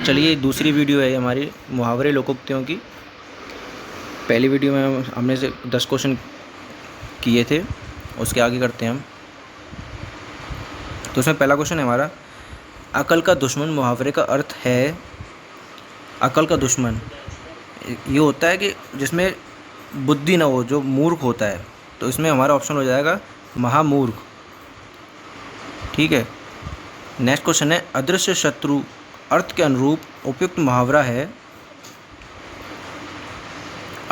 चलिए दूसरी वीडियो है हमारी मुहावरे लोकोक्तियों की। पहली वीडियो में हमने से 10 क्वेश्चन किए थे, उसके आगे करते हैं हम। तो उसमें पहला क्वेश्चन है हमारा, अकल का दुश्मन मुहावरे का अर्थ है। अकल का दुश्मन ये होता है कि जिसमें बुद्धि ना हो, जो मूर्ख होता है। तो इसमें हमारा ऑप्शन हो जाएगा महामूर्ख। ठीक है। नेक्स्ट क्वेश्चन है, अदृश्य शत्रु अर्थ के अनुरूप उपयुक्त मुहावरा है।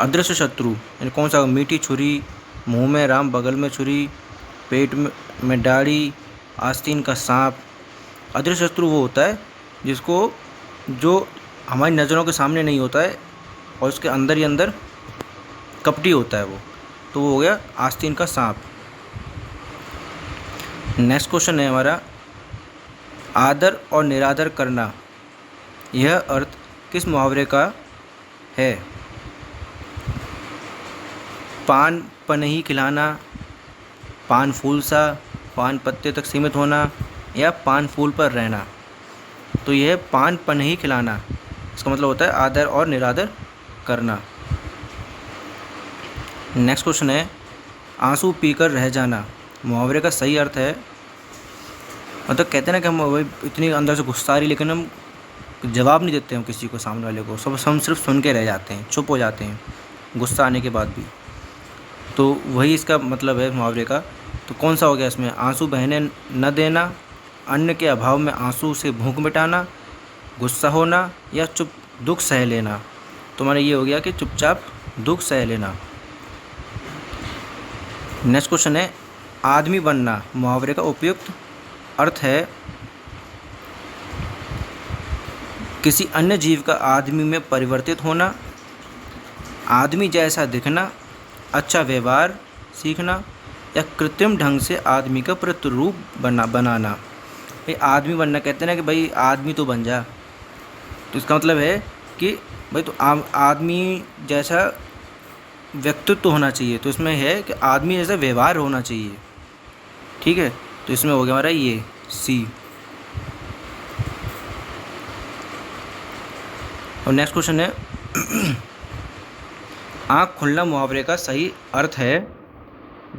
अदृश्य शत्रु यानी कौन सा? मीठी छुरी, मुंह में राम बगल में छुरी, पेट में दाढ़ी, आस्तीन का सांप। अदृश्य शत्रु वो होता है जो हमारी नज़रों के सामने नहीं होता है और उसके अंदर ही अंदर कपटी होता है वो। तो वो हो गया आस्तीन का सांप। नेक्स्ट क्वेश्चन है हमारा, आदर और निरादर करना, यह अर्थ किस मुहावरे का है? पान पनही खिलाना, पान फूल सा, पान पत्ते तक सीमित होना, या पान फूल पर रहना। तो यह पान पनही खिलाना, इसका मतलब होता है आदर और निरादर करना। नेक्स्ट क्वेश्चन है, आंसू पीकर रह जाना, मुहावरे का सही अर्थ है। मतलब कहते हैं ना कि हम इतनी अंदर से गुस्सा आ रही, लेकिन हम जवाब नहीं देते हम किसी को, सामने वाले को। सब हम सिर्फ सुन के रह जाते हैं, चुप हो जाते हैं गुस्सा आने के बाद भी। तो वही इसका मतलब है मुहावरे का। तो कौन सा हो गया इसमें? आंसू बहने न देना, अन्न के अभाव में आंसू से भूख मिटाना, गुस्सा होना, या चुप दुख सह लेना। तो हमारा ये हो गया कि चुपचाप दुख सह लेना। नेक्स्ट क्वेश्चन है, आदमी बनना, मुहावरे का उपयुक्त अर्थ है किसी अन्य जीव का आदमी में परिवर्तित होना, आदमी जैसा दिखना, अच्छा व्यवहार सीखना, या कृत्रिम ढंग से आदमी का प्रतिरूप बनाना। भाई आदमी बनना, कहते हैं ना कि भाई आदमी तो बन जा। तो इसका मतलब है कि भाई तो आदमी जैसा व्यक्तित्व होना चाहिए। तो इसमें है कि आदमी जैसा व्यवहार होना चाहिए। ठीक है। तो इसमें हो गया हमारा ये सी। और नेक्स्ट क्वेश्चन है, आँख खुलना, मुहावरे का सही अर्थ है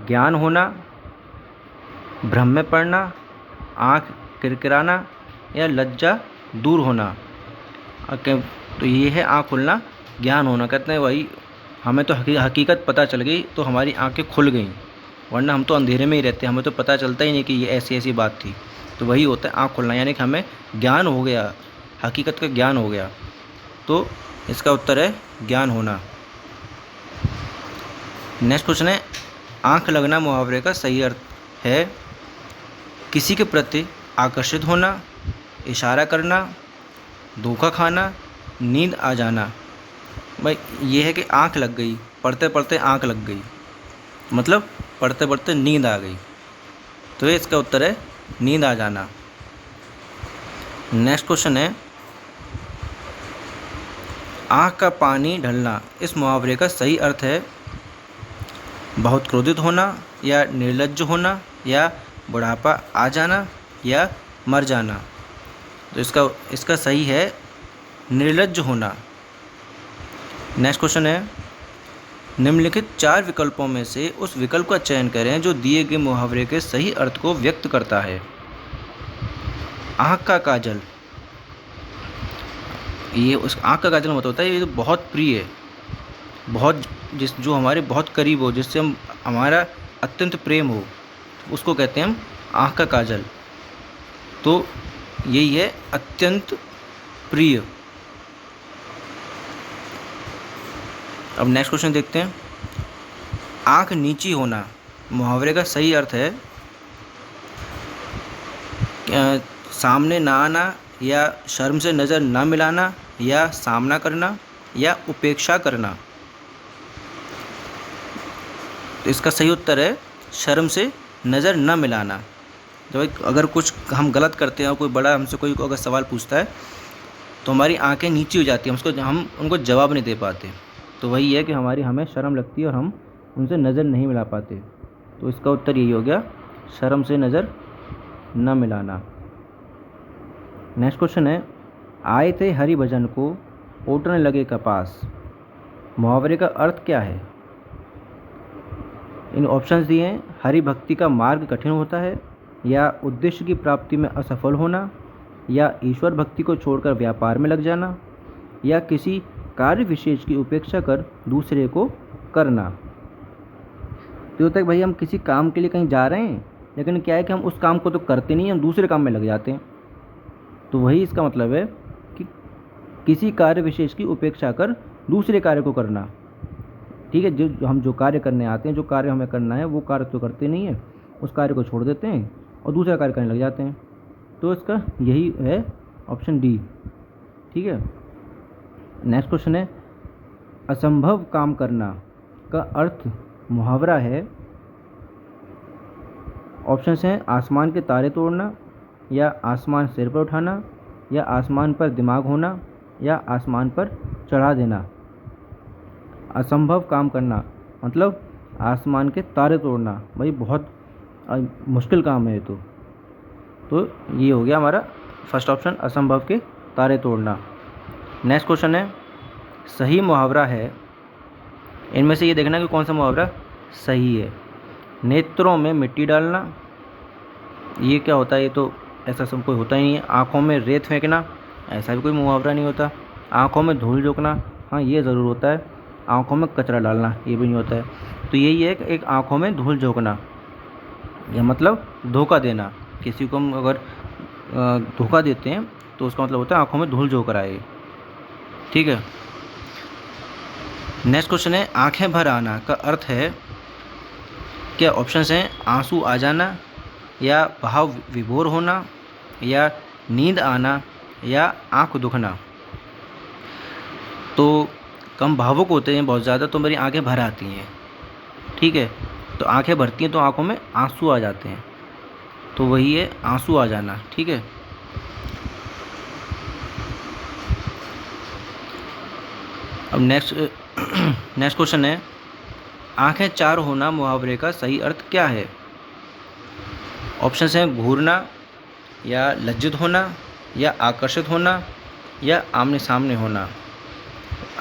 ज्ञान होना, भ्रम में पड़ना, आँख किरकिराना, या लज्जा दूर होना। तो ये है आँख खुलना, ज्ञान होना। कहते हैं भाई हमें तो हकीकत पता चल गई, तो हमारी आँखें खुल गई, वरना हम तो अंधेरे में ही रहते, हमें तो पता चलता ही नहीं कि ये ऐसी ऐसी बात थी। तो वही होता है आँख खुलना, यानी कि हमें ज्ञान हो गया, हकीकत का ज्ञान हो गया। तो इसका उत्तर है ज्ञान होना। नेक्स्ट क्वेश्चन है, आँख लगना, मुहावरे का सही अर्थ है किसी के प्रति आकर्षित होना, इशारा करना, धोखा खाना, नींद आ जाना। भाई ये है कि आँख लग गई, पढ़ते पढ़ते आँख लग गई, मतलब पढ़ते पढ़ते नींद आ गई। तो ये इसका उत्तर है नींद आ जाना। नेक्स्ट क्वेश्चन है, आँख का पानी ढलना, इस मुहावरे का सही अर्थ है बहुत क्रोधित होना, या निर्लज्ज होना, या बुढ़ापा आ जाना, या मर जाना। तो इसका सही है निर्लज्ज होना। नेक्स्ट क्वेश्चन है, निम्नलिखित 4 विकल्पों में से उस विकल्प का चयन करें जो दिए गए मुहावरे के सही अर्थ को व्यक्त करता है। आँख का काजल, ये उस आँख का काजल मतलब होता है ये तो बहुत प्रिय है, बहुत जो हमारे बहुत करीब हो, जिससे हमारा अत्यंत प्रेम हो, उसको कहते हैं हम आँख का काजल। तो यही है अत्यंत प्रिय। अब नेक्स्ट क्वेश्चन देखते हैं, आँख नीची होना, मुहावरे का सही अर्थ है सामने ना आना, या शर्म से नज़र ना मिलाना, या सामना करना, या उपेक्षा करना। तो इसका सही उत्तर है शर्म से नज़र न मिलाना। जब अगर कुछ हम गलत करते हैं, कोई बड़ा हमसे कोई अगर सवाल पूछता है तो हमारी आंखें नीची हो जाती हैं, हम उनको जवाब नहीं दे पाते। तो वही है कि हमें शर्म लगती है और हम उनसे नज़र नहीं मिला पाते। तो इसका उत्तर यही हो गया, शर्म से नज़र न मिलाना। नेक्स्ट क्वेश्चन है, आए थे हरि भजन को ओटने लगे कपास। मुहावरे का अर्थ क्या है? इन ऑप्शंस दिए हैं। हरि भक्ति का मार्ग कठिन होता है, या उद्देश्य की प्राप्ति में असफल होना, या ईश्वर भक्ति को छोड़कर व्यापार में लग जाना, या किसी कार्य विशेष की उपेक्षा कर दूसरे को करना। तो होता है भाई हम किसी काम के लिए कहीं जा रहे हैं, लेकिन क्या है कि हम उस काम को तो करते नहीं, हम दूसरे काम में लग जाते हैं। तो वही इसका मतलब है कि किसी कार्य विशेष की उपेक्षा कर दूसरे कार्य को करना। ठीक है, जो कार्य करने आते हैं, जो कार्य हमें करना है, वो कार्य तो करते नहीं है, उस कार्य को छोड़ देते हैं और दूसरा कार्य करने लग जाते हैं। तो इसका यही है ऑप्शन डी। ठीक है, नेक्स्ट क्वेश्चन है, असंभव काम करना का अर्थ मुहावरा है। ऑप्शंस हैं आसमान के तारे तोड़ना, या आसमान सिर पर उठाना, या आसमान पर दिमाग होना, या आसमान पर चढ़ा देना। असंभव काम करना मतलब आसमान के तारे तोड़ना। भाई बहुत मुश्किल काम है ये तो ये हो गया हमारा फर्स्ट ऑप्शन, असंभव के तारे तोड़ना। नेक्स्ट क्वेश्चन है, सही मुहावरा है, इनमें से ये देखना कि कौन सा मुहावरा सही है। नेत्रों में मिट्टी डालना, ये क्या होता है? ये तो ऐसा सब कोई होता ही नहीं है। आँखों में रेत फेंकना, ऐसा भी कोई मुहावरा नहीं होता। आँखों में धूल झोंकना, हाँ ये ज़रूर होता है। आँखों में कचरा डालना, ये भी नहीं होता है। तो यही है कि एक आँखों में धूल झोंकना, यह मतलब धोखा देना। किसी को हम अगर धोखा देते हैं तो उसका मतलब होता है आँखों में धूल झोंक रहा है। ठीक है, नेक्स्ट क्वेश्चन है, आंखें भर आना का अर्थ है क्या? ऑप्शंस हैं आंसू आ जाना, या भाव विभोर होना, या नींद आना, या आँख दुखना। तो कम भावुक होते हैं बहुत ज़्यादा तो मेरी आंखें भर आती हैं। ठीक है, तो आंखें भरती हैं तो आंखों में आंसू आ जाते हैं, तो वही है आंसू आ जाना। ठीक है, अब नेक्स्ट क्वेश्चन है, आंखें चार होना मुहावरे का सही अर्थ क्या है? ऑप्शंस हैं घूरना, या लज्जित होना, या आकर्षित होना, या आमने सामने होना।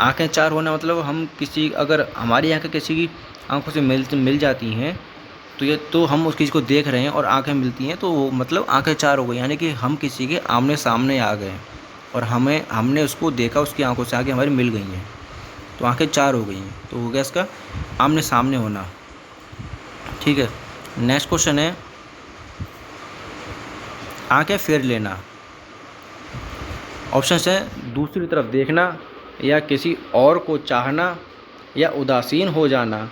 आंखें चार होना मतलब हम किसी, अगर हमारी आंखें किसी की आंखों से मिल जाती हैं तो ये तो हम उस चीज़ को देख रहे हैं और आंखें मिलती हैं, तो वो मतलब आंखें चार हो गई, यानी कि हम किसी के आमने सामने आ गए और हमने उसको देखा, उसकी आंखों से आगे हमारी मिल गई हैं, तो आंखें चार हो गई हैं। तो हो गया इसका आमने सामने होना। ठीक है, नेक्स्ट क्वेश्चन है, आंखें फेर लेना। ऑप्शंस हैं दूसरी तरफ देखना, या किसी और को चाहना, या उदासीन हो जाना,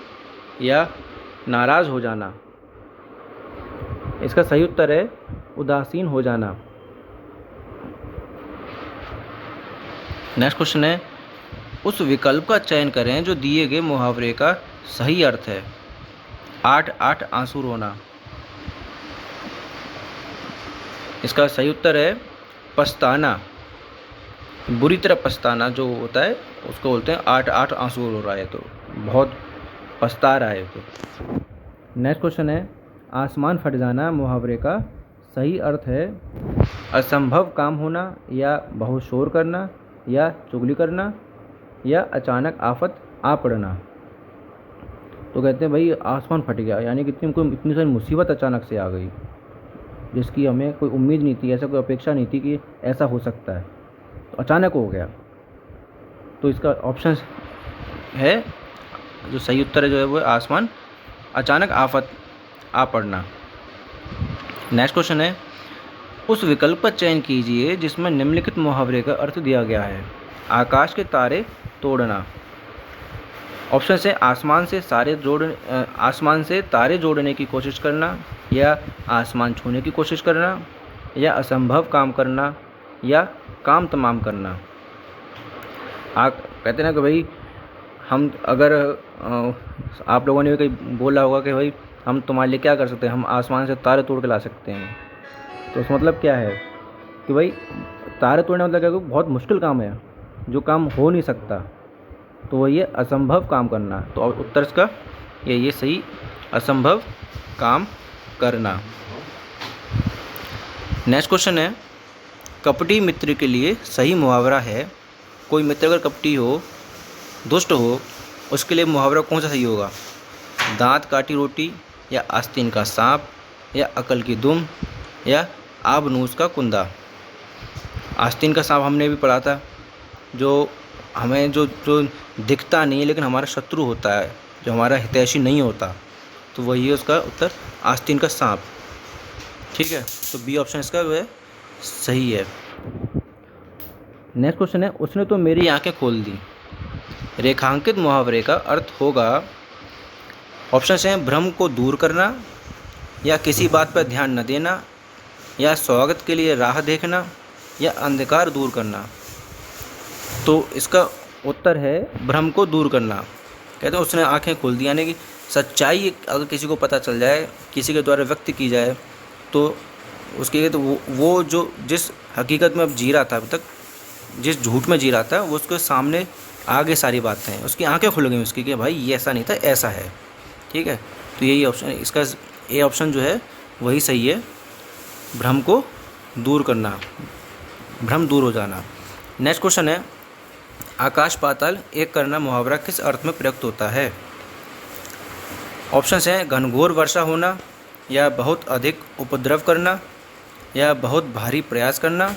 या नाराज़ हो जाना। इसका सही उत्तर है उदासीन हो जाना। नेक्स्ट क्वेश्चन है, उस विकल्प का चयन करें जो दिए गए मुहावरे का सही अर्थ है। 8 आंसू रोना। इसका सही उत्तर है पछताना। बुरी तरह पछताना जो होता है उसको बोलते हैं 8 आंसू रो रहा है, तो बहुत पछता रहा है। तो नेक्स्ट क्वेश्चन है, आसमान फट जाना मुहावरे का सही अर्थ है असंभव काम होना, या बहुत शोर करना, या चुगली करना, या अचानक आफत आ पड़ना। तो कहते हैं भाई आसमान फट गया, यानी कि इतनी सारी मुसीबत अचानक से आ गई जिसकी हमें कोई उम्मीद नहीं थी, ऐसा कोई अपेक्षा नहीं थी कि ऐसा हो सकता है, तो अचानक हो गया। तो इसका ऑप्शन है जो सही उत्तर है जो है वो आसमान अचानक आफत आ पड़ना। नेक्स्ट क्वेश्चन है, उस विकल्प का चयन कीजिए जिसमें निम्नलिखित मुहावरे का अर्थ दिया गया है। आकाश के तारे तोड़ना। ऑप्शन है आसमान से तारे जोड़ने की कोशिश करना, या आसमान छूने की कोशिश करना, या असंभव काम करना, या काम तमाम करना। कहते ना कि भाई हम अगर आप लोगों ने भी कहीं बोला होगा कि भाई हम तुम्हारे लिए क्या कर सकते हैं, हम आसमान से तारे तोड़ के ला सकते हैं। तो उसका मतलब क्या है कि भाई तारे तोड़ने मतलब क्या, बहुत मुश्किल काम है जो काम हो नहीं सकता, तो वही है असंभव काम करना। तो उत्तर इसका ये सही, असंभव काम करना। नेक्स्ट क्वेश्चन है, कपटी मित्र के लिए सही मुहावरा है। कोई मित्र अगर कपटी हो, दुष्ट हो, उसके लिए मुहावरा कौन सा सही होगा? दांत काटी रोटी, या आस्तीन का सांप, या अकल की दुम, या आबनूस का कुंदा। आस्तीन का सांप हमने भी पढ़ा था, जो हमें जो जो दिखता नहीं है लेकिन हमारा शत्रु होता है, जो हमारा हितैषी नहीं होता, तो वही है उसका उत्तर, आस्तीन का सांप। ठीक है, तो बी ऑप्शन इसका जो है सही है। नेक्स्ट क्वेश्चन है, उसने तो मेरी आंखें खोल दी। रेखांकित मुहावरे का अर्थ होगा, ऑप्शन हैं भ्रम को दूर करना, या किसी बात पर ध्यान न देना, या स्वागत के लिए राह देखना, या अंधकार दूर करना। तो इसका उत्तर है भ्रम को दूर करना। कहते हैं उसने आंखें खोल दी, यानी कि सच्चाई अगर किसी को पता चल जाए, किसी के द्वारा व्यक्त की जाए, तो उसके तो वो जो जिस हकीकत में अब जी रहा था, अब तक जिस झूठ में जी रहा था, वो उसके सामने आगे सारी बातें हैं, उसकी आंखें खुल गई उसकी कि भाई ये ऐसा नहीं था, ऐसा है। ठीक है, तो यही ऑप्शन, इसका ए ऑप्शन जो है वही सही है, भ्रम को दूर करना, भ्रम दूर हो जाना। नेक्स्ट क्वेश्चन है, आकाश पाताल एक करना मुहावरा किस अर्थ में प्रयुक्त होता है? ऑप्शंस हैं घनघोर वर्षा होना, या बहुत अधिक उपद्रव करना, या बहुत भारी प्रयास करना,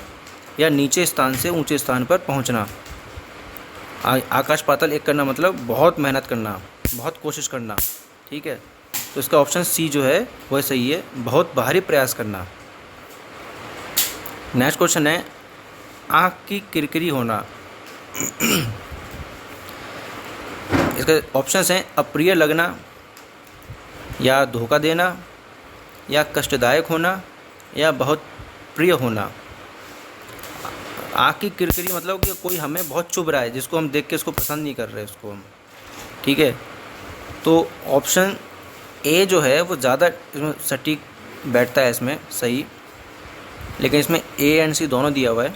या नीचे स्थान से ऊंचे स्थान पर पहुंचना। आकाश पाताल एक करना मतलब बहुत मेहनत करना, बहुत कोशिश करना। ठीक है, तो इसका ऑप्शन सी जो है वह सही है, बहुत भारी प्रयास करना। नेक्स्ट क्वेश्चन है, आँख की किरकिरी होना। इसके ऑप्शंस हैं अप्रिय लगना, या धोखा देना, या कष्टदायक होना, या बहुत प्रिय होना। आँख की किरकिरी मतलब कि कोई हमें बहुत चुभ रहा है, जिसको हम देख के उसको पसंद नहीं कर रहे उसको हम। ठीक है, तो ऑप्शन ए जो है वो ज़्यादा इसमें सटीक बैठता है, इसमें सही। लेकिन इसमें ए एंड सी दोनों दिया हुआ है,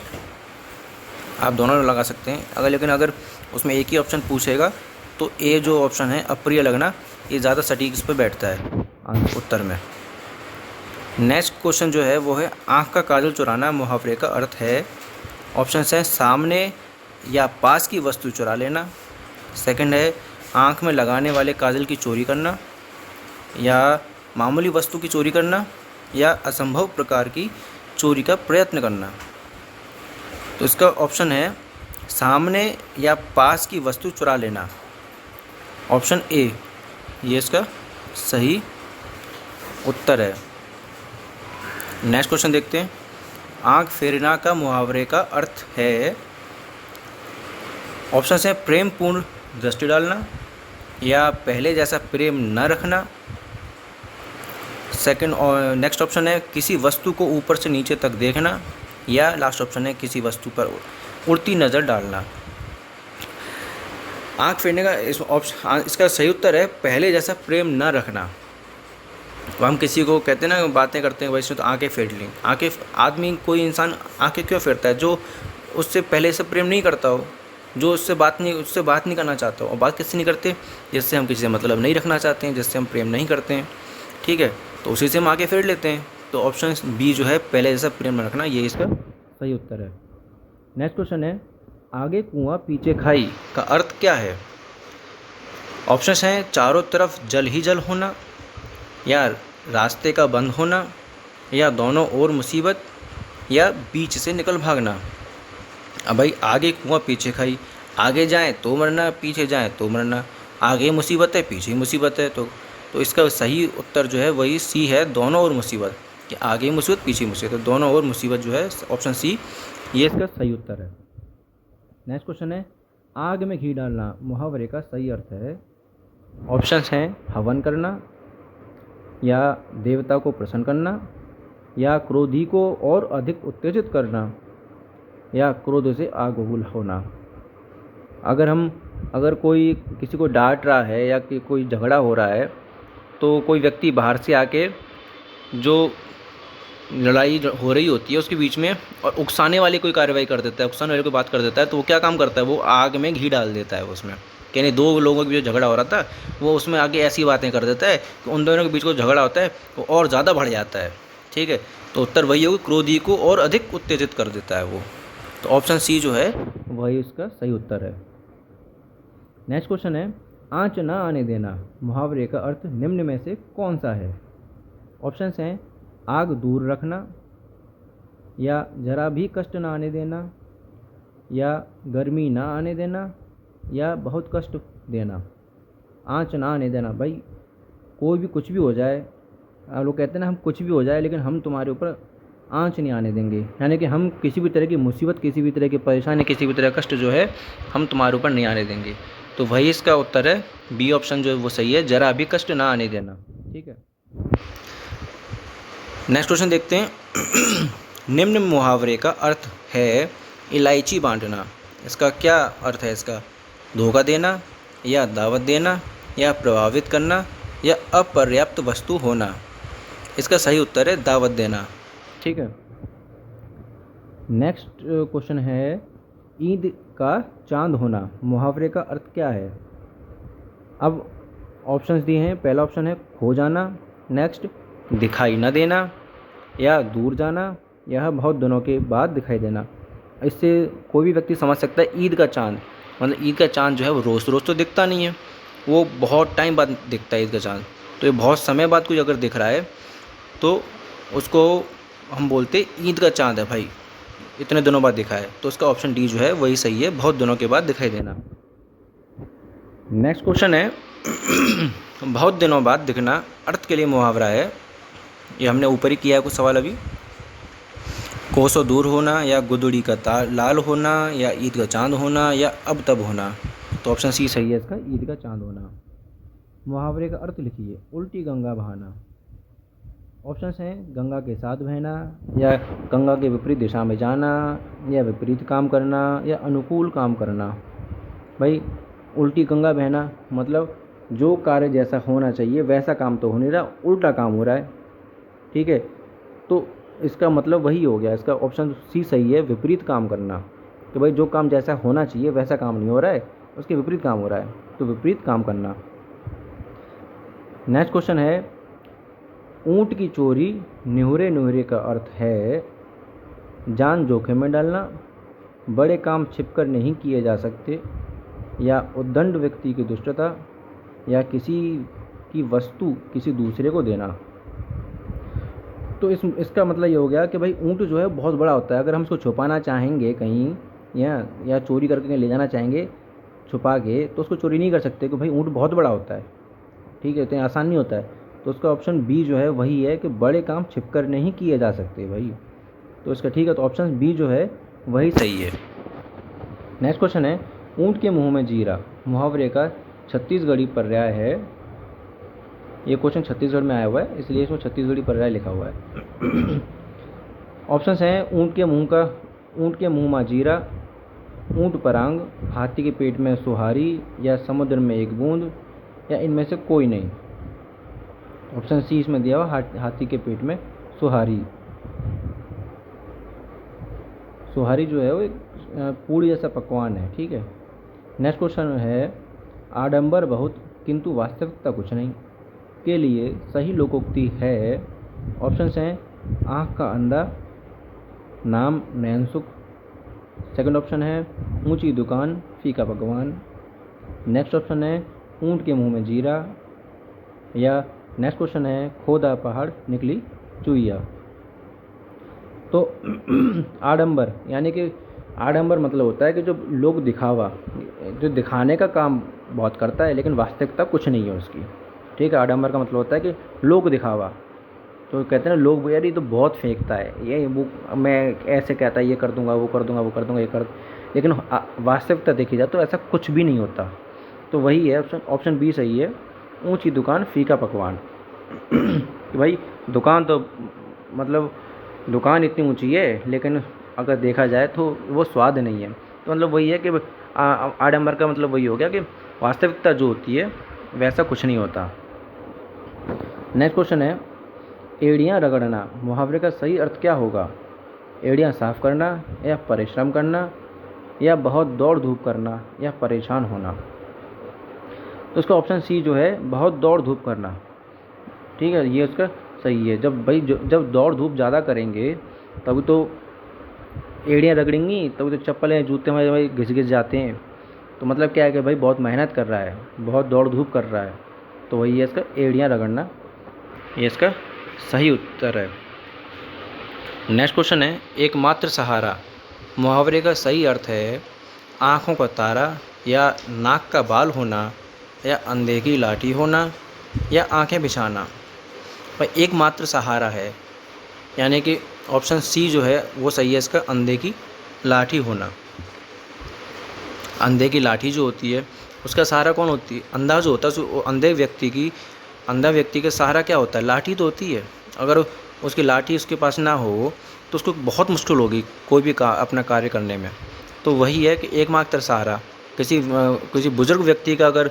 आप दोनों लगा सकते हैं। लेकिन अगर उसमें एक ही ऑप्शन पूछेगा तो ए जो ऑप्शन है अप्रिय लगना, ये ज़्यादा सटीक इस पर बैठता है उत्तर में। नेक्स्ट क्वेश्चन जो है वो है, आँख का काजल चुराना मुहावरे का अर्थ है। ऑप्शन है सामने या पास की वस्तु चुरा लेना। सेकंड है आँख में लगाने वाले काजल की चोरी करना, या मामूली वस्तु की चोरी करना, या असंभव प्रकार की चोरी का प्रयत्न करना। तो इसका ऑप्शन है सामने या पास की वस्तु चुरा लेना, ऑप्शन ए, ये इसका सही उत्तर है। नेक्स्ट क्वेश्चन देखते हैं, आँख फेरना का मुहावरे का अर्थ है। ऑप्शन है प्रेम पूर्ण दृष्टि डालना, या पहले जैसा प्रेम न रखना। सेकंड और नेक्स्ट ऑप्शन है किसी वस्तु को ऊपर से नीचे तक देखना, या लास्ट ऑप्शन है किसी वस्तु पर उड़ती नज़र डालना। आँख फेरने का इसका सही उत्तर है पहले जैसा प्रेम न रखना। तो हम किसी को कहते हैं ना, बातें करते हैं वैसे, तो आंखें फेर ली। आंखें, आदमी कोई इंसान आंखें क्यों फेरता है? जो उससे पहले से प्रेम नहीं करता हो, जो उससे बात नहीं करना चाहता हो। और बात किससे नहीं करते? जिससे हम किसी से मतलब नहीं रखना चाहते हैं, जिससे हम प्रेम नहीं करते हैं। ठीक है, तो उसी से हम आंखें फेर लेते हैं। तो ऑप्शन बी जो है पहले जैसा प्रेम न रखना, ये इसका सही उत्तर है। नेक्स्ट क्वेश्चन है, आगे कुआं पीछे खाई का अर्थ क्या है? ऑप्शन हैं चारों तरफ जल ही जल होना, या रास्ते का बंद होना, या दोनों ओर मुसीबत, या बीच से निकल भागना। अब भाई आगे कुआं पीछे खाई, आगे जाएं तो मरना, पीछे जाएं तो मरना। आगे मुसीबत है, पीछे मुसीबत है, तो इसका सही उत्तर जो है वही सी है, दोनों ओर मुसीबत। कि आगे मुसीबत पीछे मुसीबत, तो दोनों ओर मुसीबत जो है ऑप्शन सी, ये इसका सही उत्तर है। नेक्स्ट क्वेश्चन है, आग में घी डालना मुहावरे का सही अर्थ है। ऑप्शंस हैं हवन करना, या देवता को प्रसन्न करना, या क्रोधी को और अधिक उत्तेजित करना, या क्रोध से आगोल होना। अगर कोई किसी को डांट रहा है या कि कोई झगड़ा हो रहा है, तो कोई व्यक्ति बाहर से आके जो लड़ाई हो रही होती है उसके बीच में और उकसाने वाली कोई कार्रवाई कर देता है, उकसाने वाली कोई बात कर देता है, तो वो क्या काम करता है? वो आग में घी डाल देता है उसमें। यानी दो लोगों के बीच झगड़ा हो रहा था, वो उसमें आगे ऐसी बातें कर देता है कि उन दोनों के बीच को झगड़ा होता है वो और ज़्यादा बढ़ जाता है। ठीक है, तो उत्तर वही होगा, क्रोधी को और अधिक उत्तेजित कर देता है वो। तो ऑप्शन सी जो है वही इसका सही उत्तर है। नेक्स्ट क्वेश्चन है, आँच ना आने देना मुहावरे का अर्थ निम्न में से कौन सा है? ऑप्शंस हैं, आग दूर रखना, या जरा भी कष्ट ना आने देना, या गर्मी ना आने देना, या बहुत कष्ट देना। आँच ना आने देना, भाई कोई भी कुछ भी हो जाए, लोग कहते हैं ना हम कुछ भी हो जाए लेकिन हम तुम्हारे ऊपर आँच नहीं आने देंगे, यानी कि हम किसी भी तरह की मुसीबत, किसी भी तरह की परेशानी, किसी भी तरह का कष्ट जो है हम तुम्हारे ऊपर नहीं आने देंगे। तो वही इसका उत्तर है, बी ऑप्शन जो है वो सही है, जरा भी कष्ट ना आने देना। ठीक है, नेक्स्ट क्वेश्चन देखते हैं। निम्न मुहावरे का अर्थ है इलायची बांटना। इसका क्या अर्थ है? इसका धोखा देना, या दावत देना, या प्रभावित करना, या अपर्याप्त वस्तु होना। इसका सही उत्तर है दावत देना। ठीक है, नेक्स्ट क्वेश्चन है, ईद का चांद होना मुहावरे का अर्थ क्या है? अब ऑप्शंस दिए हैं, पहला ऑप्शन है खो जाना, नेक्स्ट दिखाई न देना, या दूर जाना, या बहुत दिनों के बाद दिखाई देना। इससे कोई भी व्यक्ति समझ सकता है ईद का चांद, मतलब ईद का चांद जो है वो रोज़ रोज़ तो दिखता नहीं है, वो बहुत टाइम बाद दिखता है ईद का चांद। तो ये बहुत समय बाद कुछ अगर दिख रहा है तो उसको हम बोलते ईद का चांद है भाई, इतने दिनों बाद दिखा है। तो उसका ऑप्शन डी जो है वही सही है, बहुत दिनों के बाद दिखाई देना। नेक्स्ट क्वेश्चन है, बहुत दिनों बाद दिखना अर्थ के लिए मुहावरा है। ये हमने ऊपर ही किया है कुछ सवाल अभी। कोसों दूर होना, या गुदड़ी का लाल होना, या ईद का चांद होना, या अब तब होना। तो ऑप्शन सी सही है इसका, ईद का चांद होना। मुहावरे का अर्थ लिखिए, उल्टी गंगा बहाना। ऑप्शंस हैं, गंगा के साथ बहना, या गंगा के विपरीत दिशा में जाना, या विपरीत काम करना, या अनुकूल काम करना। भाई उल्टी गंगा बहना मतलब जो कार्य जैसा होना चाहिए वैसा काम तो हो नहीं रहा, उल्टा काम हो रहा है। ठीक है, तो इसका मतलब वही हो गया, इसका ऑप्शन सी सही है, विपरीत काम करना। तो भाई जो काम जैसा होना चाहिए वैसा काम नहीं हो रहा है, उसके विपरीत काम हो रहा है, तो विपरीत काम करना। नेक्स्ट क्वेश्चन है, ऊँट की चोरी निहुरे निहुरे का अर्थ है जान जोखिम में डालना, बड़े काम छिपकर नहीं किए जा सकते, या उद्दंड व्यक्ति की दुष्टता, या किसी की वस्तु किसी दूसरे को देना। तो इसका मतलब ये हो गया कि भाई ऊँट जो है बहुत बड़ा होता है, अगर हम इसको छुपाना चाहेंगे कहीं, या चोरी करके कहीं ले जाना चाहेंगे छुपा के, तो उसको चोरी नहीं कर सकते, क्योंकि भाई ऊँट बहुत बड़ा होता है। ठीक है, तो आसान नहीं होता है। तो उसका ऑप्शन बी जो है वही है कि बड़े काम छिपकर नहीं किए जा सकते भाई। तो इसका ठीक है, तो ऑप्शन बी जो है वही सही है। नेक्स्ट क्वेश्चन है, ऊँट के मुंह में जीरा मुहावरे का छत्तीसगढ़ी पर्याय है। ये क्वेश्चन छत्तीसगढ़ में आया हुआ है, इसलिए इसमें छत्तीसगढ़ी पर्याय लिखा हुआ है। ऑप्शंस हैं, ऊँट के मुंह में जीरा, ऊँट परांग, हाथी के पेट में सुहारी, या समुद्र में एक बूंद, या इनमें से कोई नहीं। ऑप्शन सी इसमें दिया हुआ, हाथी के पेट में सुहारी। सुहारी जो है वो एक पूड़ी जैसा पकवान है। ठीक है, नेक्स्ट क्वेश्चन है, आडंबर बहुत किंतु वास्तविकता कुछ नहीं के लिए सही लोकोक्ति है। ऑप्शंस हैं, आँख का अंधा, नाम नयनसुख। सेकंड ऑप्शन है, ऊंची दुकान फीका पकवान। नेक्स्ट ऑप्शन है, ऊँट के मुंह में जीरा, या नेक्स्ट क्वेश्चन है, खोदा पहाड़ निकली चुईया। तो आडंबर यानी कि आडंबर मतलब होता है कि जो लोग दिखावा, जो दिखाने का काम बहुत करता है लेकिन वास्तविकता कुछ नहीं है उसकी। ठीक है, आडंबर का मतलब होता है कि लोग दिखावा। तो कहते हैं ना लोग, यार ये तो बहुत फेंकता है, ये वो मैं ऐसे कहता है, ये कर दूंगा, वो कर दूंगा, वो कर दूंगा, ये कर, लेकिन वास्तविकता देखी जाए तो ऐसा कुछ भी नहीं होता। तो वही है ऑप्शन बी सही है, ऊंची दुकान फीका पकवान। कि भाई दुकान तो मतलब दुकान इतनी ऊंची है लेकिन अगर देखा जाए तो वो स्वाद नहीं है। तो मतलब वही है कि आडंबर का मतलब वही हो गया कि वास्तविकता जो होती है वैसा कुछ नहीं होता। नेक्स्ट क्वेश्चन है, एड़ियाँ रगड़ना मुहावरे का सही अर्थ क्या होगा? एड़ियाँ साफ करना, या परिश्रम करना, या बहुत दौड़ धूप करना, या परेशान होना। तो उसका ऑप्शन सी जो है बहुत दौड़ धूप करना। ठीक है, ये उसका सही है। जब भाई जब दौड़ धूप ज़्यादा करेंगे तभी तो एड़ियाँ रगड़ेंगी, तभी तो चप्पलें जूते हमारे भाई घिस घिस जाते हैं। तो मतलब क्या है कि भाई बहुत मेहनत कर रहा है, बहुत दौड़ धूप कर रहा है, तो वही है इसका एड़ियाँ रगड़ना, ये इसका सही उत्तर है। नेक्स्ट क्वेश्चन है एकमात्र सहारा। मुहावरे का सही अर्थ है आँखों का तारा, या नाक का बाल होना, या अंधे की लाठी होना, या आंखें बिछाना। पर एकमात्र सहारा है, यानी कि ऑप्शन सी जो है वो सही है इसका, अंधे की लाठी होना। अंधे की लाठी जो होती है उसका सहारा कौन होती है? अंधा जो होता है वो अंधा व्यक्ति का सहारा क्या होता है? लाठी तो होती है। अगर उसकी लाठी उसके पास ना हो तो उसको बहुत मुश्किल होगी कोई भी अपना कार्य करने में। तो वही है कि एकमात्र सहारा किसी बुजुर्ग व्यक्ति का, अगर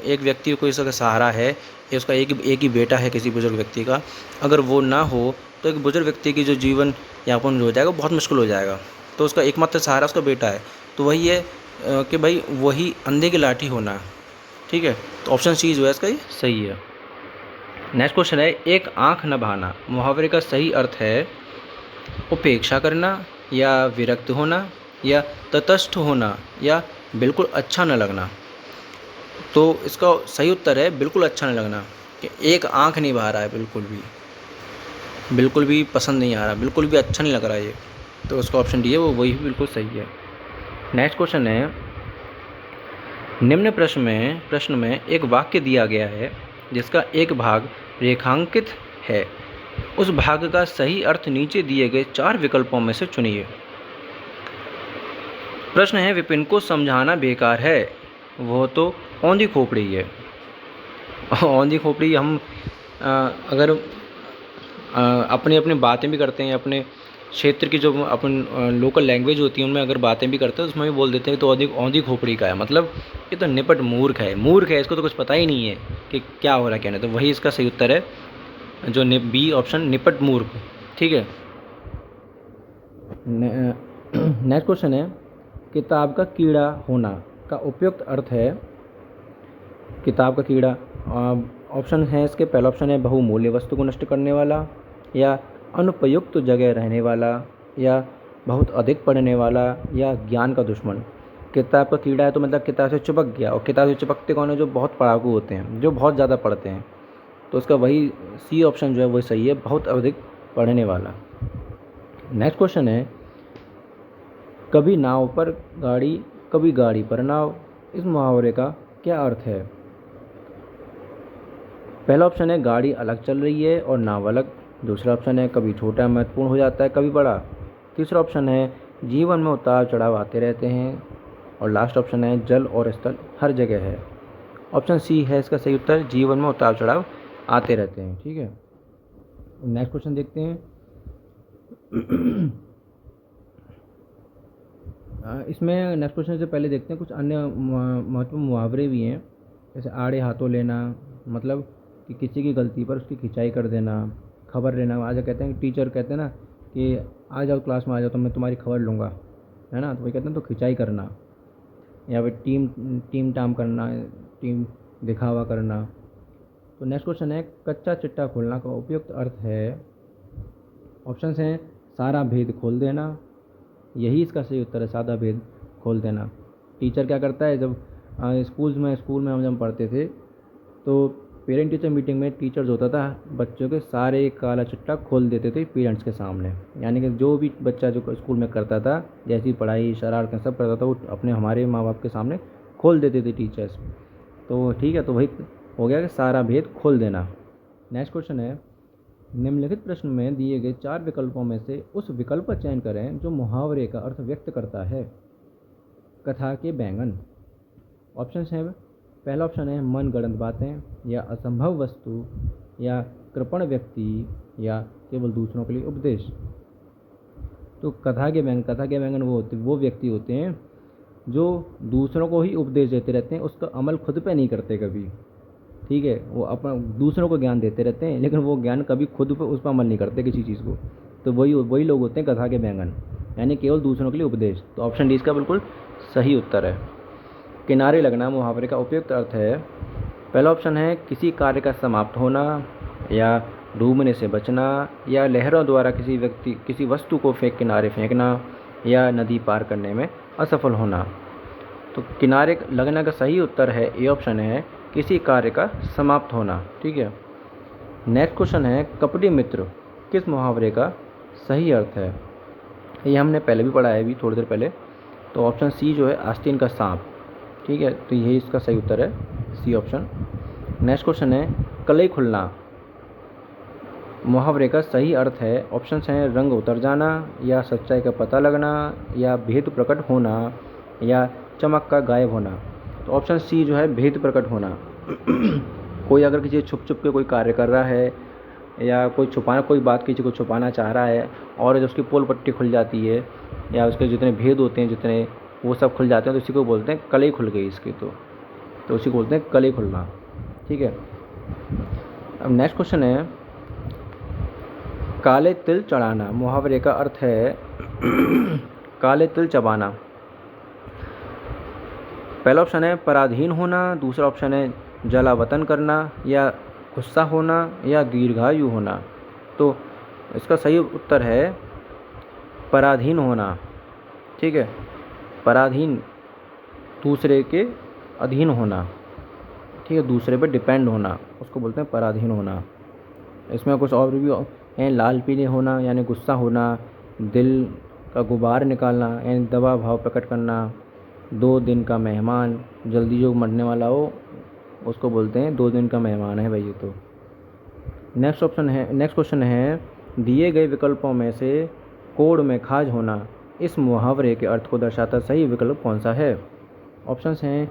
एक व्यक्ति को इसका सहारा है, या उसका एक ही बेटा है किसी बुजुर्ग व्यक्ति का, अगर वो ना हो तो एक बुजुर्ग व्यक्ति की जो जीवन यापन हो जाएगा बहुत मुश्किल हो जाएगा। तो उसका एकमात्र सहारा उसका बेटा है। तो वही है कि भाई वही अंधे की लाठी होना। ठीक है, तो ऑप्शन सी जो है इसका ये सही है। नेक्स्ट क्वेश्चन है एक आँख न बहाना। मुहावरे का सही अर्थ है उपेक्षा करना, या विरक्त होना, या तटस्थ होना, या बिल्कुल अच्छा न लगना। तो इसका सही उत्तर है बिल्कुल अच्छा न लगना, कि एक आँख नहीं बहा रहा है, बिल्कुल भी पसंद नहीं आ रहा, बिल्कुल भी अच्छा नहीं लग रहा है ये। तो उसका ऑप्शन डी है वो वही बिल्कुल सही है। नेक्स्ट क्वेश्चन है निम्न प्रश्न में एक वाक्य दिया गया है जिसका एक भाग रेखांकित है। उस भाग का सही अर्थ नीचे दिए गए 4 विकल्पों में से चुनिए। प्रश्न है विपिन को समझाना बेकार है, वो तो औंधी खोपड़ी है। औंधी खोपड़ी हम अगर अपनी अपनी बातें भी करते हैं, अपने क्षेत्र की जो अपन लोकल लैंग्वेज होती है उनमें अगर बातें भी करते हैं उसमें भी बोल देते हैं तो औंधी खोपड़ी का है, मतलब ये तो निपट मूर्ख है, इसको तो कुछ पता ही नहीं है कि क्या हो रहा है क्या नहीं। तो वही इसका सही उत्तर है जो बी ऑप्शन निपट मूर्ख। ठीक है। नेक्स्ट क्वेश्चन है किताब का कीड़ा होना का उपयुक्त अर्थ है। किताब का कीड़ा ऑप्शन है इसके, पहला ऑप्शन है बहुमूल्य वस्तु को नष्ट करने वाला, या अनुपयुक्त जगह रहने वाला, या बहुत अधिक पढ़ने वाला, या ज्ञान का दुश्मन। किताब का कीड़ा है तो मतलब किताब से चिपक गया, और किताब से चिपकते कौन है? जो बहुत पढ़ाकू होते हैं, जो बहुत ज़्यादा पढ़ते हैं। तो उसका वही सी ऑप्शन जो है वही सही है, बहुत अधिक पढ़ने वाला। नेक्स्ट क्वेश्चन है कभी नाव पर गाड़ी, कभी गाड़ी पर नाव। इस मुहावरे का क्या अर्थ है? पहला ऑप्शन है गाड़ी अलग चल रही है और नाव अलग। दूसरा ऑप्शन है कभी छोटा महत्वपूर्ण हो जाता है, कभी बड़ा। तीसरा ऑप्शन है जीवन में उतार चढ़ाव आते रहते हैं। और लास्ट ऑप्शन है जल और स्थल हर जगह है। ऑप्शन सी है इसका सही उत्तर, जीवन में उतार चढ़ाव आते रहते हैं। ठीक है, नेक्स्ट क्वेश्चन देखते हैं। इसमें नेक्स्ट क्वेश्चन से पहले देखते हैं कुछ अन्य महत्वपूर्ण मुहावरे भी हैं, जैसे आड़े हाथों लेना, मतलब कि किसी की गलती पर उसकी खिंचाई कर देना। खबर लेना, आज कहते हैं टीचर कहते हैं ना कि आ जाओ क्लास में आ जाओ तो मैं तुम्हारी खबर लूँगा, है ना, तो वही कहते हैं तो खिंचाई करना। या फिर टीम टाम करना, टीम दिखावा करना। तो नेक्स्ट क्वेश्चन है कच्चा चिट्ठा खोलना का उपयुक्त अर्थ है। ऑप्शंस हैं सारा भेद खोल देना, यही इसका सही उत्तर है, सादा भेद खोल देना। टीचर क्या करता है, जब स्कूल में हम जब पढ़ते थे तो पेरेंट टीचर मीटिंग में टीचर्स होता था बच्चों के सारे काला चिट्ठा खोल देते थे पेरेंट्स के सामने। यानी कि जो भी बच्चा जो स्कूल में करता था, जैसी पढ़ाई शरारतें सब करता था, वो अपने हमारे माँ बाप के सामने खोल देते थे टीचर्स। तो ठीक है, तो वही हो गया कि सारा भेद खोल देना। नेक्स्ट क्वेश्चन है निम्नलिखित प्रश्न में दिए गए 4 विकल्पों में से उस विकल्प का चयन करें जो मुहावरे का अर्थ व्यक्त करता है। कथा के बैंगन। ऑप्शन है, पहला ऑप्शन है मनगढ़ंत बातें, या असंभव वस्तु, या कृपण व्यक्ति, या केवल दूसरों के लिए उपदेश। तो कथा के बैंगन वो व्यक्ति होते हैं जो दूसरों को ही उपदेश देते रहते हैं, उसका अमल खुद पे नहीं करते कभी। ठीक है, वो अपना दूसरों को ज्ञान देते रहते हैं लेकिन वो ज्ञान कभी खुद पे उस पर अमल नहीं करते किसी चीज़ को। तो वही लोग होते हैं कथा के बैंगन, यानी केवल दूसरों के लिए उपदेश। तो ऑप्शन डी इसका बिल्कुल सही उत्तर है। किनारे लगना मुहावरे का उपयुक्त अर्थ है। पहला ऑप्शन है किसी कार्य का समाप्त होना, या डूबने से बचना, या लहरों द्वारा किसी वस्तु को किनारे फेंकना, या नदी पार करने में असफल होना। तो किनारे लगने का सही उत्तर है ए ऑप्शन है, किसी कार्य का समाप्त होना। ठीक है। नेक्स्ट क्वेश्चन है, कपटी मित्र किस मुहावरे का सही अर्थ है? ये हमने पहले भी पढ़ा है, अभी थोड़ी देर पहले। तो ऑप्शन सी जो है, आस्तीन का सांप। ठीक है, तो यही इसका सही उत्तर है, सी ऑप्शन। नेक्स्ट क्वेश्चन है, कलई खुलना मुहावरे का सही अर्थ है? ऑप्शन हैं, रंग उतर जाना, या सच्चाई का पता लगना, या भेद प्रकट होना, या चमक का गायब होना। तो ऑप्शन सी जो है, भेद प्रकट होना। कोई अगर किसी छुप के कोई कार्य कर रहा है, या कोई बात किसी को छुपाना चाह रहा है, और जब उसकी पोल पट्टी खुल जाती है, या उसके जितने भेद होते हैं जितने, वो सब खुल जाते हैं, तो उसी को बोलते हैं कलई खुल गई इसकी। तो उसी को बोलते हैं कलई खुलना। ठीक है। अब नेक्स्ट क्वेश्चन है, काले तिल चढ़ाना मुहावरे का अर्थ है काले तिल चबाना। पहला ऑप्शन है पराधीन होना, दूसरा ऑप्शन है जलावतन करना, या गुस्सा होना, या दीर्घायु होना। तो इसका सही उत्तर है पराधीन होना। ठीक है, पराधीन, दूसरे के अधीन होना। ठीक है, दूसरे पे डिपेंड होना, उसको बोलते हैं पराधीन होना। इसमें कुछ और भी हैं, लाल पीले होना यानी गुस्सा होना, दिल का गुबार निकालना यानी दबा भाव प्रकट करना, 2 दिन का मेहमान, जल्दी जो मरने वाला हो उसको बोलते हैं 2 दिन का मेहमान है भाई ये तो। नेक्स्ट क्वेश्चन है, दिए गए विकल्पों में से कोड़ में खाज होना इस मुहावरे के अर्थ को दर्शाता सही विकल्प कौन सा है? ऑप्शंस हैं,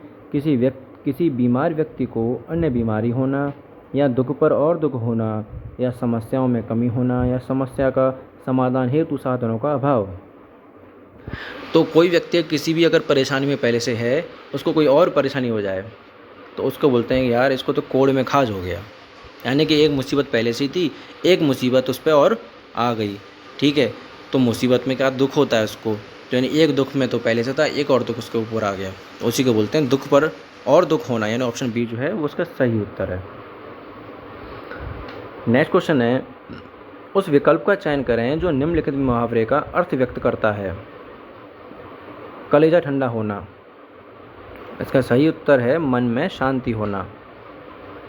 किसी बीमार व्यक्ति को अन्य बीमारी होना, या दुख पर और दुख होना, या समस्याओं में कमी होना, या समस्या का समाधान हेतु साधनों का अभाव। तो कोई व्यक्ति किसी भी अगर परेशानी में पहले से है, उसको कोई और परेशानी हो जाए, तो उसको बोलते हैं यार इसको तो कोड़ में खाज हो गया, यानी कि एक मुसीबत पहले से ही थी, एक मुसीबत उस पर और आ गई। ठीक है, तो मुसीबत में क्या दुख होता है उसको, यानी एक दुख में तो पहले से था, एक और दुख उसके ऊपर आ गया, उसी को बोलते हैं दुख पर और दुख होना, यानी ऑप्शन बी जो है वो उसका सही उत्तर है। नेक्स्ट क्वेश्चन है, उस विकल्प का चयन करें जो निम्नलिखित मुहावरे का अर्थ व्यक्त करता है। कलेजा ठंडा होना, इसका सही उत्तर है मन में शांति होना।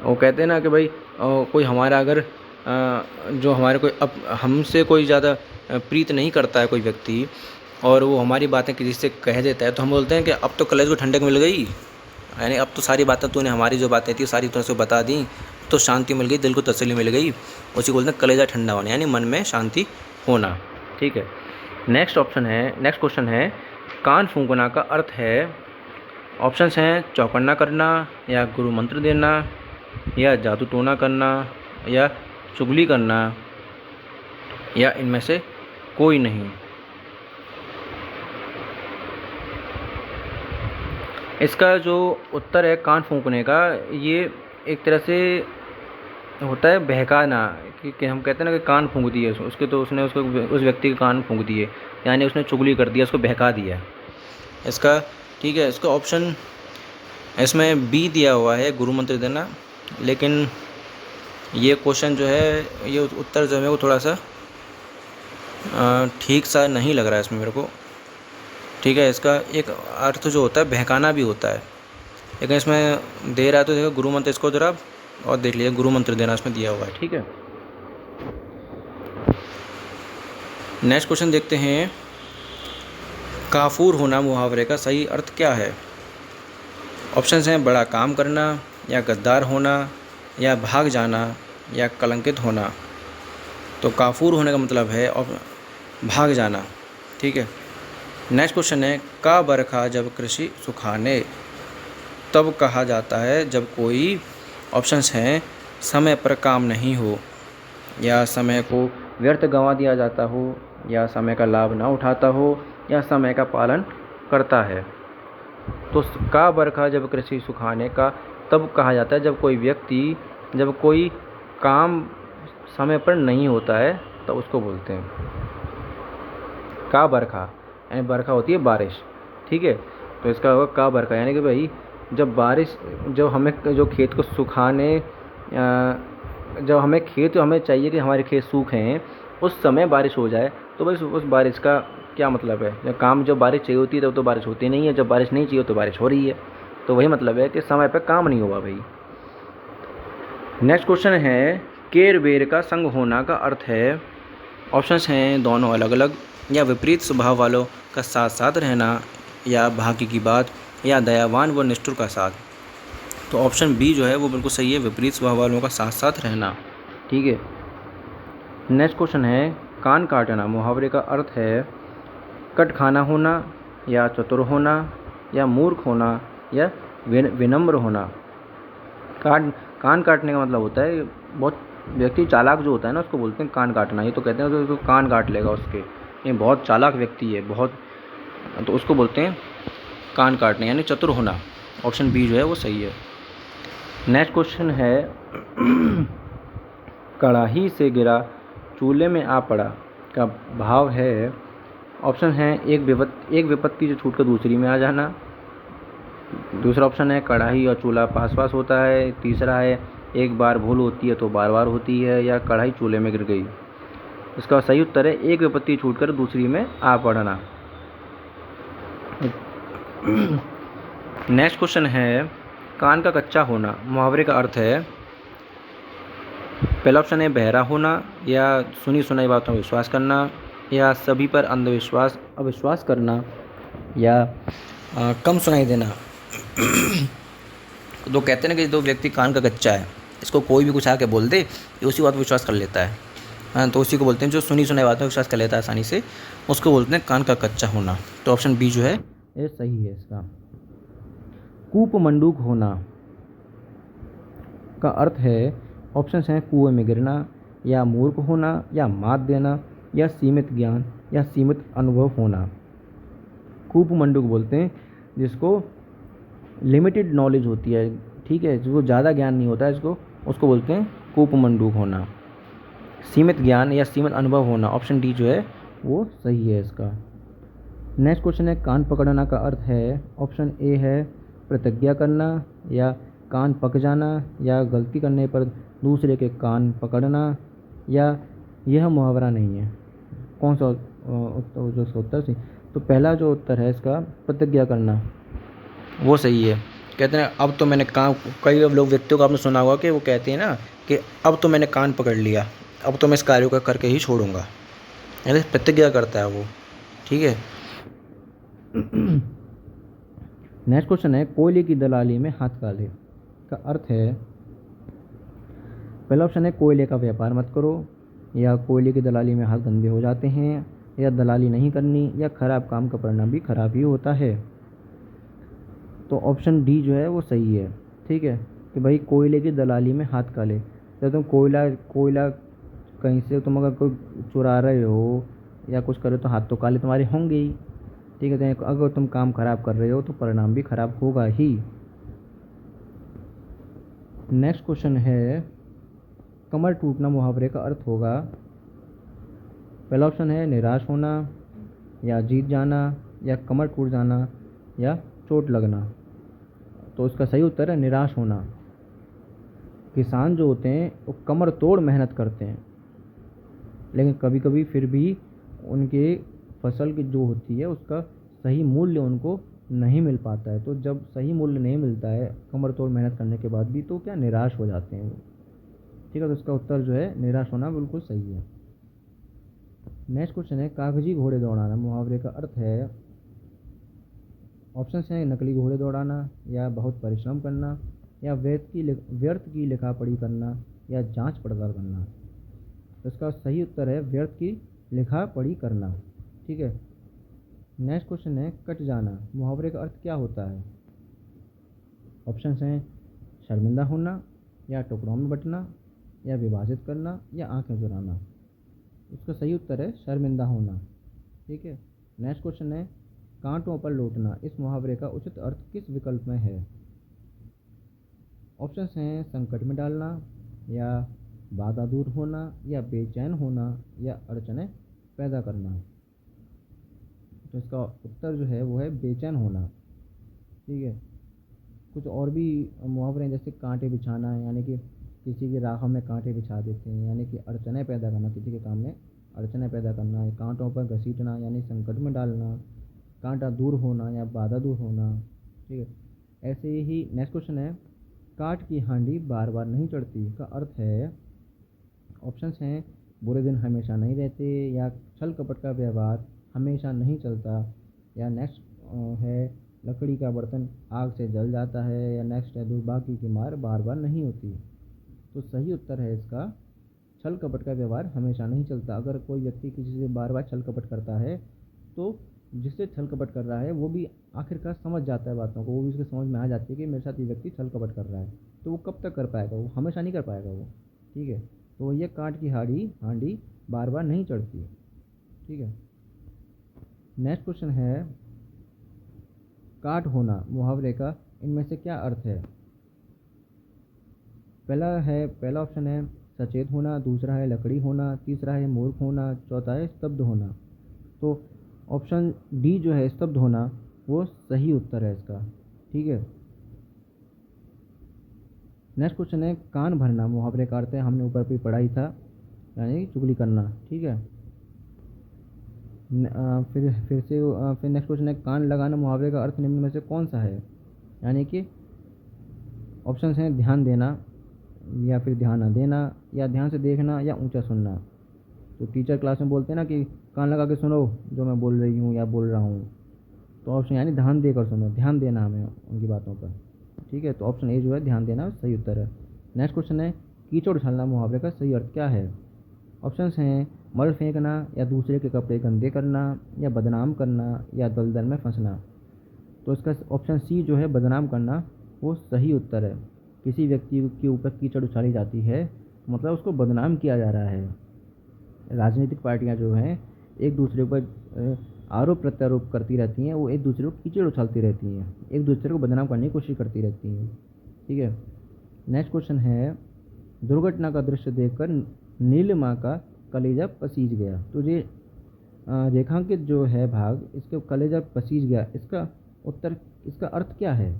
वो कहते हैं ना कि भाई कोई हमारा अगर जो हमारे कोई हमसे कोई ज़्यादा प्रीत नहीं करता है कोई व्यक्ति, और वो हमारी बातें किसी से कह देता है, तो हम बोलते हैं कि अब तो कलेज को ठंडक मिल गई, यानी अब तो सारी बातें तूने हमारी जो बातें थी सारी तुझसे बता दी, तो शांति मिल गई, दिल को तसल्ली मिल गई, उसी को बोलते हैं कलेजा ठंडा होना, यानी मन में शांति होना। ठीक है। नेक्स्ट क्वेश्चन है, कान फूंकना का अर्थ है? ऑप्शंस हैं, चौकन्ना करना, या गुरु मंत्र देना, या जादू टोना करना, या चुगली करना, या इनमें से कोई नहीं। इसका जो उत्तर है कान फूंकने का, ये एक तरह से होता है बहकाना, कि हम कहते हैं ना कि कान फूंक दिए उसके, तो उसने उस व्यक्ति के कान फूंक दिए, यानी उसने चुगली कर दिया, उसको बहका दिया इसका। ठीक है, इसका ऑप्शन इसमें बी दिया हुआ है, गुरु मंत्र देना, लेकिन ये क्वेश्चन जो है, ये उत्तर जो है वो थोड़ा सा ठीक सा नहीं लग रहा है इसमें मेरे को। ठीक है, इसका एक अर्थ जो होता है बहकाना भी होता है, लेकिन इसमें दे रहा है तो देखो गुरु मंत्र, इसको जरा और देख लीजिए, गुरु मंत्र देना इसमें दिया हुआ है। ठीक है। नेक्स्ट क्वेश्चन देखते हैं, काफूर होना मुहावरे का सही अर्थ क्या है? ऑप्शंस हैं, बड़ा काम करना, या गद्दार होना, या भाग जाना, या कलंकित होना। तो काफूर होने का मतलब है भाग जाना। ठीक है। नेक्स्ट क्वेश्चन है, का बरखा जब कृषि सुखाने तब कहा जाता है जब कोई, ऑप्शंस हैं, समय पर काम नहीं हो, या समय को व्यर्थ गंवा दिया जाता हो, या समय का लाभ ना उठाता हो, या समय का पालन करता है। तो का बरखा जब कृषि सुखाने का तब कहा जाता है जब कोई काम समय पर नहीं होता है, तो उसको बोलते हैं का बरखा, यानी बरखा होती है बारिश। ठीक है, तो इसका होगा का बरखा, यानी कि भाई जब बारिश, जो हमें जो खेत को सुखाने जब हमें हमें चाहिए कि हमारे खेत सूखें, उस समय बारिश हो जाए, तो भाई उस बारिश का क्या मतलब है? जब बारिश चाहिए होती है तब तो बारिश होती नहीं है, जब बारिश नहीं चाहिए तो बारिश हो रही है। तो वही मतलब है कि समय पर काम नहीं हुआ भाई। नेक्स्ट क्वेश्चन है, केर बेर का संग होना का अर्थ है। ऑप्शंस हैं दोनों अलग अलग, या विपरीत स्वभाव वालों का साथ साथ रहना, या भाग्य की बात, या दयावान व निष्ठुर का साथ। तो ऑप्शन बी जो है वो बिल्कुल सही है, विपरीत स्वभाव वालों का साथ साथ रहना। ठीक है। नेक्स्ट क्वेश्चन है, कान काटना मुहावरे का अर्थ है कट खाना होना, या चतुर होना, या मूर्ख होना, या विनम्र होना। कान काटने का मतलब होता है बहुत व्यक्ति चालाक जो होता है ना, उसको बोलते हैं कान काटना। ये तो कहते हैं तो कान काट लेगा उसके, ये बहुत चालाक व्यक्ति है बहुत, तो उसको बोलते हैं कान काटने, यानी चतुर होना। ऑप्शन बी जो है वो सही है। नेक्स्ट क्वेश्चन है, कड़ाही से गिरा चूल्हे में आ पड़ा का भाव है। ऑप्शन है एक विपत्ति जो छूट कर दूसरी में आ जाना। दूसरा ऑप्शन है कढ़ाई और चूल्हा पास पास होता है। तीसरा है एक बार भूल होती है तो बार बार होती है, या कढ़ाई चूल्हे में गिर गई। इसका सही उत्तर है एक विपत्ति छूटकर दूसरी में आ पड़ना। नेक्स्ट क्वेश्चन है, कान का कच्चा होना मुहावरे का अर्थ है। पहला ऑप्शन है बहरा होना, या सुनी सुनाई बातों में विश्वास करना, या सभी पर अविश्वास करना, या कम सुनाई देना। तो कहते हैं ना कि जो व्यक्ति कान का कच्चा है, इसको कोई भी कुछ आके बोल दे, ये उसी बात पर विश्वास कर लेता है। हाँ, तो उसी को बोलते हैं जो सुनी सुनाई बातों में विश्वास कर लेता है आसानी से, उसको बोलते हैं कान का कच्चा होना। तो ऑप्शन बी जो है ये सही है इसका। कूप मंडूक होना का अर्थ है। ऑप्शन हैं कुएं में गिरना, या मूर्ख होना, या मात देना, या सीमित ज्ञान, या सीमित अनुभव होना। कूप मंडूक बोलते हैं जिसको लिमिटेड नॉलेज होती है, ठीक है, जिसको ज़्यादा ज्ञान नहीं होता है, उसको बोलते हैं कूप मंडूक होना। सीमित ज्ञान या सीमित अनुभव होना, ऑप्शन डी जो है वो सही है इसका। नेक्स्ट क्वेश्चन है, कान पकड़ना का अर्थ है। ऑप्शन ए है प्रतिज्ञा करना, या कान पक जाना, या गलती करने पर दूसरे के कान पकड़ना, या यह मुहावरा नहीं है। कौन सा जो इसका उत्तर सही? तो पहला जो उत्तर है इसका प्रतिज्ञा करना, वो सही है। कहते हैं अब तो मैंने कान, कई लोग व्यक्तियों को आपने सुना होगा कि वो कहते हैं ना कि अब तो मैंने कान पकड़ लिया, अब तो मैं इस कार्य को करके ही छोड़ूंगा, यानी प्रतिज्ञा करता है वो। ठीक है। नेक्स्ट क्वेश्चन है, कोयले की दलाली में हाथ काले का अर्थ है। पहला ऑप्शन है कोयले का व्यापार मत करो, या कोयले की दलाली में हाथ गंदे हो जाते हैं, या दलाली नहीं करनी, या खराब काम का परिणाम भी खराब ही होता है। तो ऑप्शन डी जो है वो सही है। ठीक है, कि भाई कोयले की दलाली में हाथ काले, जब तुम कोयला कहीं से तुम अगर कोई चुरा रहे हो या कुछ कर रहे हो तो हाथ तो काले तुम्हारे होंगे ही। ठीक है, तो अगर तुम काम खराब कर रहे हो तो परिणाम भी खराब होगा ही। नेक्स्ट क्वेश्चन है, कमर टूटना मुहावरे का अर्थ होगा। पहला ऑप्शन है निराश होना, या जीत जाना, या कमर टूट जाना, या चोट लगना। तो इसका सही उत्तर है निराश होना। किसान जो होते हैं वो कमर तोड़ मेहनत करते हैं, लेकिन कभी कभी फिर भी उनके फसल की जो होती है उसका सही मूल्य उनको नहीं मिल पाता है। तो जब सही मूल्य नहीं मिलता है कमर तोड़ मेहनत करने के बाद भी, तो क्या निराश हो जाते हैं। ठीक है, तो इसका उत्तर जो है निराश होना बिल्कुल सही है। नेक्स्ट क्वेश्चन है, कागजी घोड़े दौड़ाना मुहावरे का अर्थ है। ऑप्शन हैं नकली घोड़े दौड़ाना, या बहुत परिश्रम करना, या व्यर्थ की लिखा पढ़ी करना, या जांच पड़ताल करना। तो इसका सही उत्तर है व्यर्थ की लिखा पढ़ी करना। ठीक है। नेक्स्ट क्वेश्चन है, कट जाना मुहावरे का अर्थ क्या होता है। ऑप्शन हैं शर्मिंदा होना, या टुकड़ों में बंटना, या विभाजित करना, या आंखें चुराना। इसका सही उत्तर है शर्मिंदा होना। ठीक है। नेक्स्ट क्वेश्चन है, कांटों पर लौटना इस मुहावरे का उचित अर्थ किस विकल्प में है। ऑप्शंस हैं संकट में डालना, या बाधा दूर होना, या बेचैन होना, या अड़चनें पैदा करना। तो इसका उत्तर जो है वो है बेचैन होना। ठीक है। कुछ और भी मुहावरे हैं जैसे कांटे बिछाना, यानी कि किसी की राहों में कांटे बिछा देते हैं, यानी कि अड़चनें पैदा करना, किसी के काम में अड़चनें पैदा करना, या कांटों पर घसीटना यानी संकट में डालना, कांटा दूर होना या बाधा दूर होना। ठीक है, ऐसे ही नेक्स्ट क्वेश्चन है, काठ की हांडी बार बार नहीं चढ़ती का अर्थ है, ऑप्शंस हैं बुरे दिन हमेशा नहीं रहते, या छल कपट का व्यवहार हमेशा नहीं चलता, या नेक्स्ट है लकड़ी का बर्तन आग से जल जाता है, या नेक्स्ट है दुर्भाग्य की मार बार बार नहीं होती। तो सही उत्तर है इसका छल कपट का व्यवहार हमेशा नहीं चलता। अगर कोई व्यक्ति किसी से बार बार छल कपट करता है तो जिससे छल कपट कर रहा है वो भी आखिरकार समझ जाता है बातों को, वो भी उसके समझ में आ जाती है कि मेरे साथ ये व्यक्ति छल कपट कर रहा है, तो वो कब तक कर पाएगा, वो हमेशा नहीं कर पाएगा वो। ठीक है, तो ये काठ की हांडी बार बार नहीं चढ़ती। ठीक है, नेक्स्ट क्वेश्चन है, काठ होना मुहावरे का इनमें से क्या अर्थ है। पहला ऑप्शन है सचेत होना, दूसरा है लकड़ी होना, तीसरा है मूर्ख होना, चौथा है स्तब्ध होना। तो ऑप्शन डी जो है स्तब्ध होना वो सही उत्तर है इसका। ठीक है, नेक्स्ट क्वेश्चन है, कान भरना मुहावरे का अर्थ है, हमने ऊपर भी पढ़ा ही था, यानी चुगली करना। ठीक है, फिर नेक्स्ट क्वेश्चन है, कान लगाना मुहावरे का अर्थ निम्न में से कौन सा है। यानी कि ऑप्शन हैं ध्यान देना, या फिर ध्यान न देना, या ध्यान से देखना, या ऊंचा सुनना। तो टीचर क्लास में बोलते हैं ना कि कान लगा के सुनो जो मैं बोल रही हूँ या बोल रहा हूँ, तो ऑप्शन यानी ध्यान देकर सुनो, ध्यान देना हमें उनकी बातों पर। ठीक है, तो ऑप्शन ए जो है ध्यान देना सही उत्तर है। नेक्स्ट क्वेश्चन है, कीचड़ उछालना मुहावरे का सही अर्थ क्या है। ऑप्शंस हैं मल फेंकना, या दूसरे के कपड़े गंदे करना, या बदनाम करना, या दलदल में फंसना। तो इसका ऑप्शन सी जो है बदनाम करना वो सही उत्तर है। किसी व्यक्ति के ऊपर कीचड़ उछाली जाती है मतलब उसको बदनाम किया जा रहा है। राजनीतिक पार्टियां जो हैं एक दूसरे पर आरोप प्रत्यारोप करती रहती हैं, वो एक दूसरे को कीचड़ उछालती रहती हैं, एक दूसरे को बदनाम करने की कोशिश करती रहती हैं। ठीक है, नेक्स्ट क्वेश्चन है, दुर्घटना का दृश्य देखकर नीलिमा का कलेजा पसीज गया। तो ये रेखांकित जो है भाग, इसके कलेजा पसीज गया, इसका अर्थ क्या है।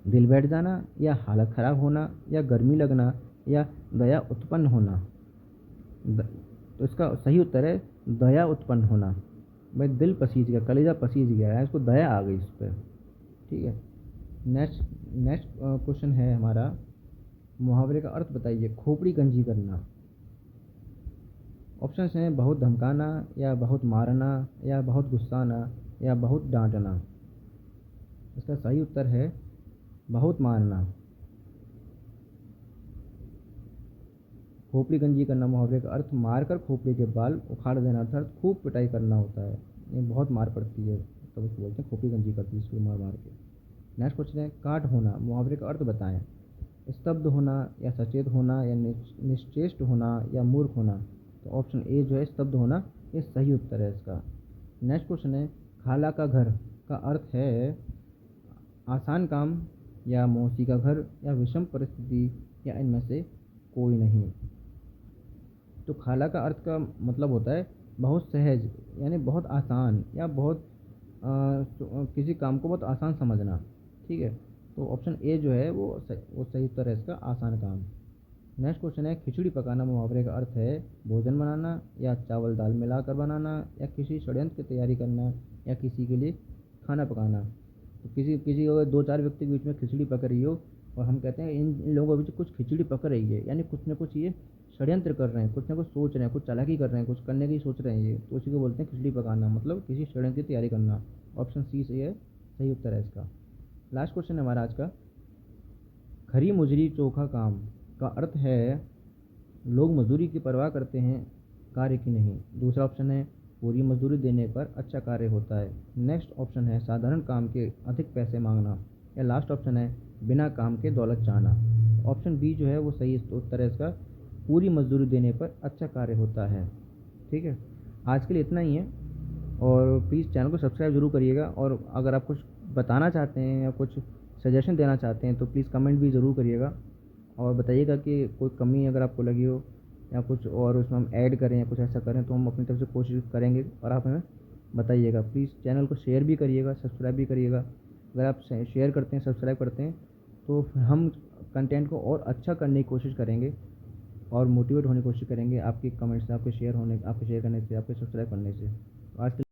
दिल बैठ जाना, या हालत ख़राब होना, या गर्मी लगना, या दया उत्पन्न होना। तो इसका सही उत्तर है दया उत्पन्न होना। भाई दिल पसीज गया, कलेजा पसीज गया है, इसको दया आ गई इस पर। ठीक है, नेक्स्ट क्वेश्चन है हमारा, मुहावरे का अर्थ बताइए, खोपड़ी गंजी करना। ऑप्शंस हैं बहुत धमकाना, या बहुत मारना, या बहुत गुस्साना, या बहुत डांटना। इसका सही उत्तर है बहुत मारना। खोपड़ी गंजी करना मुहावरे का अर्थ मारकर खोपड़ी के बाल उखाड़ देना, अर्थात खूब पिटाई करना होता है, ये बहुत मार पड़ती है तब उसको बोलते हैं खोपड़ी गंजी करती है, इसको मार मार के। नेक्स्ट क्वेश्चन है, काट होना मुहावरे का अर्थ बताएं। स्तब्ध होना, या सचेत होना, या निश्चेष्ट होना, या मूर्ख होना। तो ऑप्शन ए जो है स्तब्ध होना ये सही उत्तर है इसका। नेक्स्ट क्वेश्चन है, खाला का घर का अर्थ है आसान काम, या मौसी का घर, या विषम परिस्थिति, या इनमें से कोई नहीं। तो खाला का अर्थ का मतलब होता है बहुत सहज, यानी बहुत आसान, या बहुत किसी काम को बहुत आसान समझना। ठीक है, तो ऑप्शन ए जो है वो सही उत्तर है इसका, आसान काम। नेक्स्ट क्वेश्चन है, खिचड़ी पकाना मुहावरे का अर्थ है भोजन बनाना, या चावल दाल मिलाकर बनाना, या किसी षड्यंत्र की तैयारी करना, या किसी के लिए खाना पकाना। तो किसी अगर 2-4 व्यक्ति के बीच में खिचड़ी पक रही हो और हम कहते हैं इन लोगों के बीच कुछ खिचड़ी पक रही है, यानी कुछ ना कुछ ये षड्यंत्र कर रहे हैं, कुछ ना कुछ सोच रहे हैं, कुछ चालाकी कर रहे हैं, कुछ करने की सोच रहे हैं ये, तो उसी को बोलते हैं खिचड़ी पकाना, मतलब किसी षड्यंत्र की तैयारी करना। ऑप्शन सी से ये सही उत्तर है इसका। लास्ट क्वेश्चन है हमारा आज का, खरी मुजरी चोखा काम का अर्थ है लोग मजदूरी की परवाह करते हैं कार्य की नहीं। दूसरा ऑप्शन है पूरी मजदूरी देने पर अच्छा कार्य होता है। नेक्स्ट ऑप्शन है साधारण काम के अधिक पैसे मांगना, या लास्ट ऑप्शन है बिना काम के दौलत चाहना। ऑप्शन बी जो है वो सही उत्तर है इसका, पूरी मजदूरी देने पर अच्छा कार्य होता है। ठीक है, आज के लिए इतना ही है, और प्लीज़ चैनल को सब्सक्राइब जरूर करिएगा, और अगर आप कुछ बताना चाहते हैं या कुछ सजेशन देना चाहते हैं तो प्लीज़ कमेंट भी ज़रूर करिएगा, और बताइएगा कि कोई कमी अगर आपको लगी हो या कुछ और उसमें हम ऐड करें या कुछ ऐसा करें तो हम अपनी तरफ से कोशिश करेंगे, और आप हमें बताइएगा। प्लीज़ चैनल को शेयर भी करिएगा, सब्सक्राइब भी करिएगा। अगर आप शेयर करते हैं, सब्सक्राइब करते हैं तो हम कंटेंट को और अच्छा करने की कोशिश करेंगे और मोटिवेट होने की कोशिश करेंगे आपके कमेंट से, आपके शेयर करने से, आपके सब्सक्राइब करने से। आज के